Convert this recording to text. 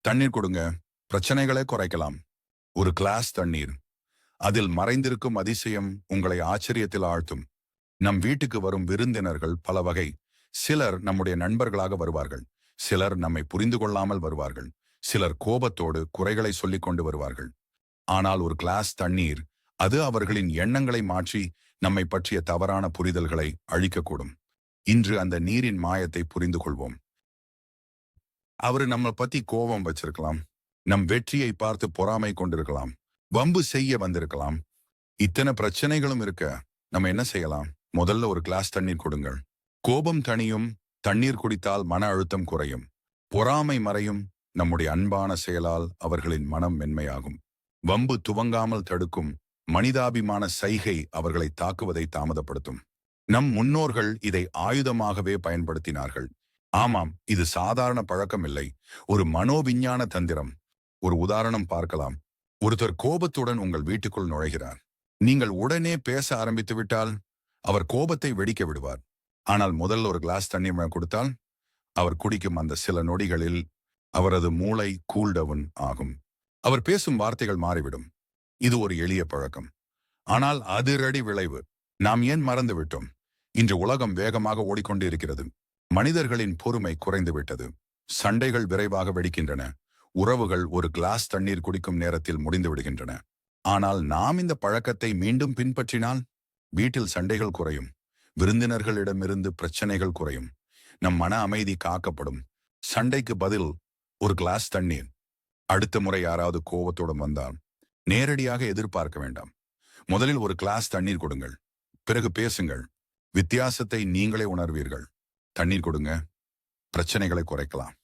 தண்ணீர் கொடுங்க. பிரச்சனைகளை குறைக்கலாம். ஒரு கிளாஸ் தண்ணீர். அதில் மறைந்திருக்கும் அதிசயம் உங்களை ஆச்சரியத்தில் ஆழ்த்தும். நம் வீட்டுக்கு வரும் விருந்தினர்கள் பல வகை. சிலர் நம்முடைய நண்பர்களாக வருவார்கள். சிலர் நம்மை புரிந்து கொள்ளாமல் வருவார்கள். சிலர் கோபத்தோடு குறைகளை சொல்லிக் கொண்டு வருவார்கள். ஆனால் ஒரு கிளாஸ் தண்ணீர், அது அவர்களின் எண்ணங்களை மாற்றி நம்மை பற்றிய தவறான புரிதல்களை அழிக்கக்கூடும். இன்று அந்த நீரின் மாயத்தை புரிந்து கொள்வோம். அவரு நம்ம பத்தி கோபம் வச்சிருக்கலாம். நம் வெற்றியை பார்த்து பொறாமை கொண்டிருக்கலாம். வம்பு செய்ய வந்திருக்கலாம். இத்தனை பிரச்சனைகளும் இருக்க நம்ம என்ன செய்யலாம்? முதல்ல ஒரு கிளாஸ் தண்ணீர் கொடுங்கள். கோபம் தணியும். தண்ணீர் குடித்தால் மன அழுத்தம் குறையும். பொறாமை மறையும். நம்முடைய அன்பான செயலால் அவர்களின் மனம் மென்மையாகும். வம்பு துவங்காமல் தடுக்கும். மனிதாபிமான சைகை அவர்களை தாக்குவதை தாமதப்படுத்தும். நம் முன்னோர்கள் இதை ஆயுதமாகவே பயன்படுத்தினார்கள். ஆமாம், இது சாதாரண பழக்கம் இல்லை. ஒரு மனோவிஞ்ஞான தந்திரம். ஒரு உதாரணம் பார்க்கலாம். ஒருத்தர் கோபத்துடன் உங்கள் வீட்டுக்குள் நுழைகிறார். நீங்கள் உடனே பேச ஆரம்பித்து விட்டால் அவர் கோபத்தை வெடிக்க விடுவார். ஆனால் முதல்ல ஒரு கிளாஸ் தண்ணீர் கொடுத்தால் அவர் குடிக்கும் அந்த சில நொடிகளில் அவரது மூளை கூல் டவுன் ஆகும். அவர் பேசும் வார்த்தைகள் மாறிவிடும். இது ஒரு எளிய பழக்கம். ஆனால் அதிரடி விளைவு நாம் ஏன் மறந்து விட்டோம்? இன்று உலகம் வேகமாக ஓடிக்கொண்டு இருக்கிறது. மனிதர்களின் பொறுமை குறைந்து விட்டது. சண்டைகள் விரைவாக வெடிக்கின்றன. உறவுகள் ஒரு கிளாஸ் தண்ணீர் குடிக்கும் நேரத்தில் முடிந்து விடுகின்றன. ஆனால் நாம் இந்த பழக்கத்தை மீண்டும் பின்பற்றினால் வீட்டில் சண்டைகள் குறையும். விருந்தினர்களிடமிருந்து பிரச்சனைகள் குறையும். நம் மன அமைதி காக்கப்படும். சண்டைக்கு பதில் ஒரு கிளாஸ் தண்ணீர். அடுத்த முறை யாராவது கோபத்துடன் வந்தால் நேரடியாக எதிர்பார்க்க வேண்டாம். முதலில் ஒரு கிளாஸ் தண்ணீர் கொடுங்கள். பிறகு பேசுங்கள். வித்தியாசத்தை நீங்களே உணர்வீர்கள். தண்ணீர் கொடுங்க. பிரச்சனைகளை குறைக்கலாம்.